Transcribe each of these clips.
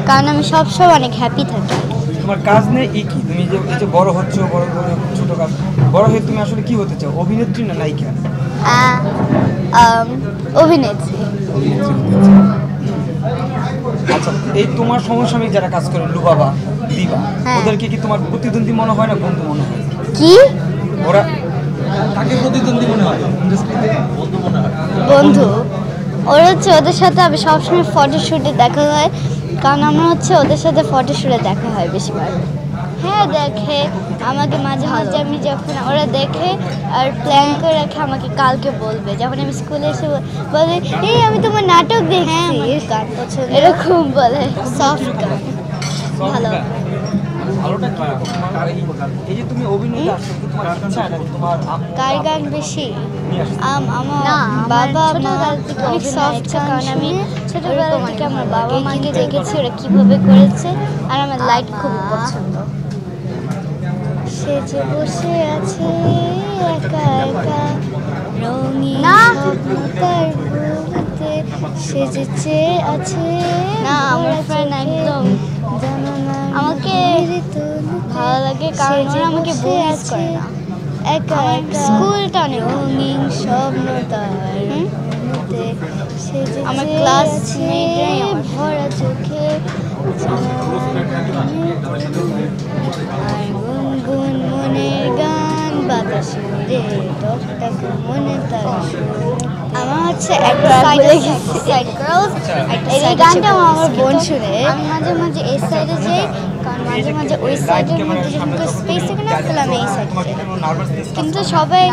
কারণ আমি সবসময় অনেক হ্যাপি থাকি। তোমার কাজ নেই কি? তুমি যে এই যে বড় হচ্ছো, বড় বড় ছোট কাজ, বড় হয়ে তুমি আসলে কি হতে চাও? অভিনেত্রী না নায়িকা? অভিনেত্রী। আচ্ছা, এই তোমার সমসাময়িক যারা কাজ করে, লুবাবা, দিবা, ওদেরকে কি তোমার প্রতিদ্বন্দ্বী মনে হয় না বন্ধু মনে হয়? কি ওরা তাকে প্রতিদ্বন্দ্বী মনে হয়, ইন্ডাস্ট্রিতে বন্ধু মনে হয়? বন্ধু, ওরা হচ্ছে ওদের সাথে আমি সবসময় ফটোশ্যুটে দেখা হয়, কারণ আমার হচ্ছে ওদের সাথে ফটোশ্যুটে দেখা হয় বেশিরভাগ। হ্যাঁ দেখে আমাকে মাঝে মাঝে, আমি যখন ওরা দেখে আর প্ল্যান করে রাখে আমাকে কালকে বলবে, যখন আমি স্কুলে এসে বলে এই আমি তোমার নাটক দেখছি, গান পছন্দ, এরকম বলে। সফট গান ভালো। ভালোটা কি? এই যে তুমি অভিনয় আসছো, কি তোমার ইচ্ছা নাকি তোমার কার গান বেশি? আমার বাবা মা অনেক সফট, কারণ আমি ছোটবেলা থেকে আমার বাবা মাকে দেখেছি ওরা কিভাবে করেছে, আর আমার লাইট খুব পছন্দ। সে যে বসে আছে একা একা রঙিন স্বপ্নতার বুকে, সে যে চেয়ে আছে। না, আমার ফ্রেন্ড একদম আমাকে ভালো লাগে, কারণ ওরা আমাকে বুঝ করে না। একা একা স্কুলটা অনেক রঙিন স্বপ্নতার, আমার ক্লাসমেটরাই ভরা চোখে আর গুনগুন মনের গান বাতাসে রে টকটক মনে তার। আমার হচ্ছে একটা সাইড গার্লস, এই গানটা আমার বোন শুনে। আমি মাঝে মাঝে এই সাইডে যাই, কারণ মাঝে মাঝে ওই সাইডের মধ্যে যখন স্পেস থাকে না, তাহলে আমি এই সাইডে যাই। কিন্তু সবাই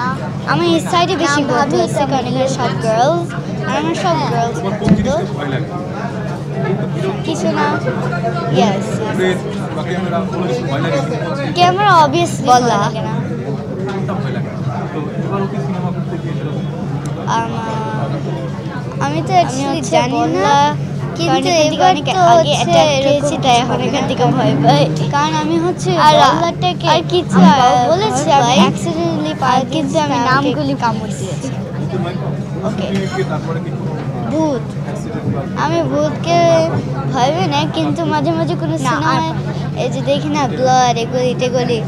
আমি এই সাইডে বেশি ভাবি, কারণ এখানে সব গার্লস, আর আমার সব গার্লস পছন্দ। কিছু না, ইয়েস ক্যামেরা অবভিয়াসলি বলা না। আমি তো অ্যাকচুয়ালি জানি না, কিন্তু এবার তো আগে অ্যাটাক পেয়েছি, তাই এখন এখান থেকে ভয় পাই। কারণ আমি হচ্ছে আল্লাহটাকে আর কিছু বলেছি, আমি অ্যাক্সিডেন্টালি পাই, কিন্তু আমি নামগুলি কামড় দিয়েছি। ওকে, ভূত, আমি ভূতকে ভয় পাই না, কিন্তু মাঝে মাঝে কোনো সিনেমায় এই যে দেখি না ব্লাড, এগুলি টেগুলি,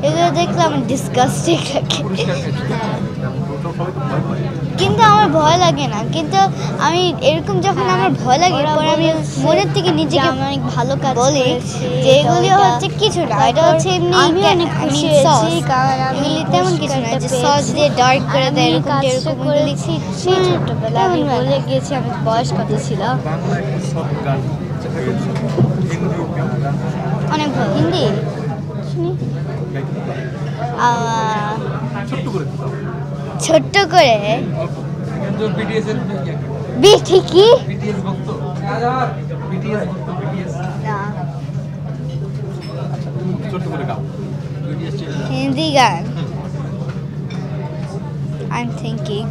এগুলো দেখলে আমার ডিসগাস্টিং লাগে। কিন্তু আমার ভয় লাগে না, কিন্তু আমি এরকম যখন আমার ভয় লাগে, পরে আমি মনের থেকে নিজেকে অনেক ভালো কাজ বলি যে এগুলি হচ্ছে কিছু না, এটা হচ্ছে এমনি। আমি অনেক খুশি হয়েছি, কারণ আমি তেমন কিছু না যে সস দিয়ে ডার্ক করে দেয়, এরকম এরকম করেছি সেই ছোটবেলা। আমি বলে গিয়েছি আমি বয়স কত ছিল। অনেক ভালো হিন্দি শুনি। ছোট্ট করে ঠিকই হিন্দি গান। আই এম থিঙ্কিং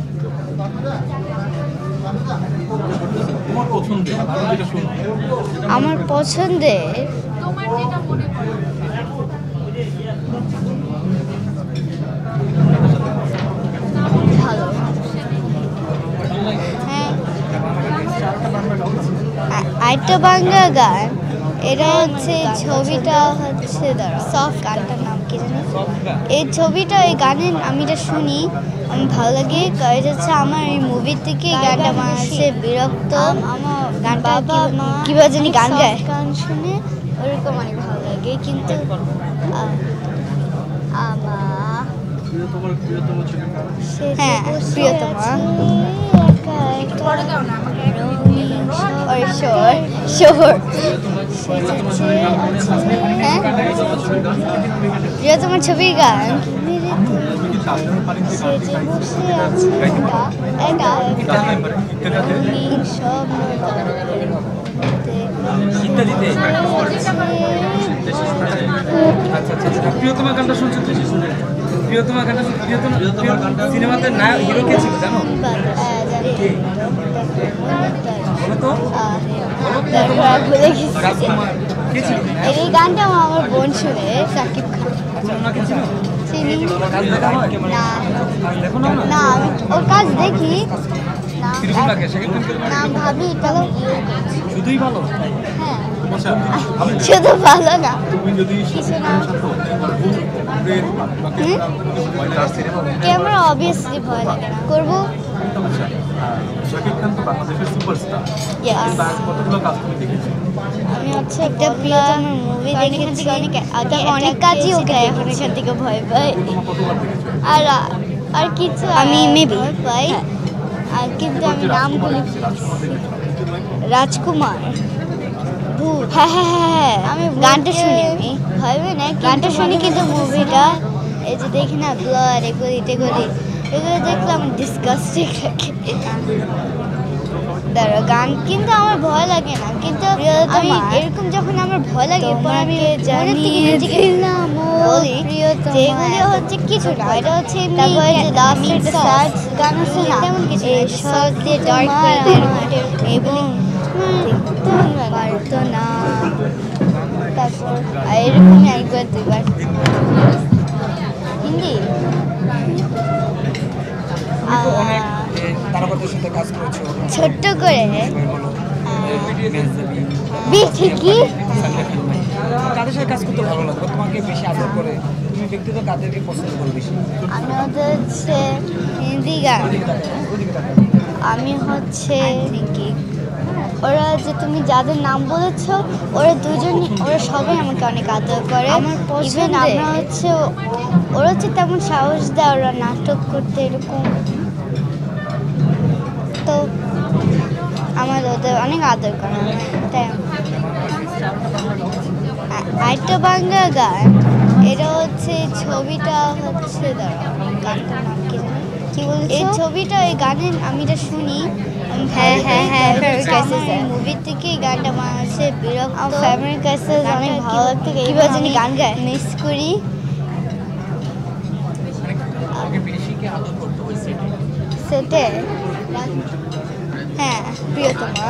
আমার পছন্দের ভালো, হ্যাঁ আরেকটা বাংলা গান, এটা হচ্ছে ছবিটা হচ্ছে সফট, গানটার নাম কি জানি। এই ছবিটা, এই গানের আমি এটা শুনি, আমি ভালো লাগে, এটা হচ্ছে আমার এই মুভি থেকে এই গানটা বানাচ্ছে বিরক্ত। আমার গানটা কীভাবে জানি গান গায়, গান শুনে ওরকম অনেক ভালো লাগে। কিন্তু হ্যাঁ প্রিয়তমা, প্রিয়তমার ছবির গান। প্রিয়তমা গানটা শুনছো? প্রিয়তমা গানটা, প্রিয়তমা সিনেমাতে নায়ক হিরো কে ছিল জানো? এই গানটা আমার বোন শুনে, সাকিব খান। না আমি ওর কাজ দেখি না, ভাবি শুধুই ভালো। হ্যাঁ শুধু ভালো না তুমি যদি কিছু না ক্যামেরা অবভিয়াসলি ভয় লাগে না করবো শাকিব খান তো বাংলাদেশের সুপারস্টার তার কতগুলো কাজ তুমি দেখেছো আমি হচ্ছে একটা প্রিয়তমের মুভি দেখেছি অনেক কাজই ওকে এখন এখান থেকে ভয় পাই তোমার কতবার দেখেছো আর আর কিছু আমি মেবি পাই আর কিন্তু আমি নামগুলি রাজকুমার ভূত হ্যাঁ হ্যাঁ হ্যাঁ হ্যাঁ আমি গানটা শুনি আমি ভয় পাই না গানটা শুনি কিন্তু মুভিটা এই যে দেখি না ব্লাড এগুলি টেগুলি এগুলো দেখলে আমার ডিসগাস্টিং লাগে দাঁড়া গান কিন্তু আমার ভয় লাগে না কিন্তু আমি এরকম যখন আমার ভয় লাগে এরপর আমি জানিয়ে দিলাম বলি যেগুলো হচ্ছে কিছু না এটা হচ্ছে তারপরে যে লাস্টের স্যাড গান আছে না তেমন কিছু সব দিয়ে ডার্ক এবং পারতো না তারপর এরকমই একবার দুবার হিন্দি অনেক তারকাদের সাথে কাজ করেছো ছোট্ট করে ঠিকই কাদের সাথে কাজ করতে ভালো লাগবে তোমাকে বেশি আদর করে তুমি ব্যক্তিগত কাদেরকে পছন্দ করো বেশি আমি হচ্ছে হিন্দি গান আমি হচ্ছে ওরা যে তুমি যাদের নাম বলেছো ওরা দুজনই ওরা সবাই আমাকে অনেক আদর করে ইভেন আমরা হচ্ছে ওরা হচ্ছে তেমন সাহস দেয় ওরা নাটক করতে এরকম তো আমার ওদের অনেক আদর করে তাই আরেকটা বাংলা গান এটা হচ্ছে ছবিটা হচ্ছে গানটার নাম কি জানি কি বলছো এই ছবিটা এই গানের আমি এটা শুনি হ্যাঁ হ্যাঁ হ্যাঁ মুভি থেকে এই গানটা বানাচ্ছে বিরক্ত ফ্যামিলির কাছে অনেক ভালো লাগতো কিভাবে জানি গান গায় মিস করি সেটে হ্যাঁ প্রিয়তমা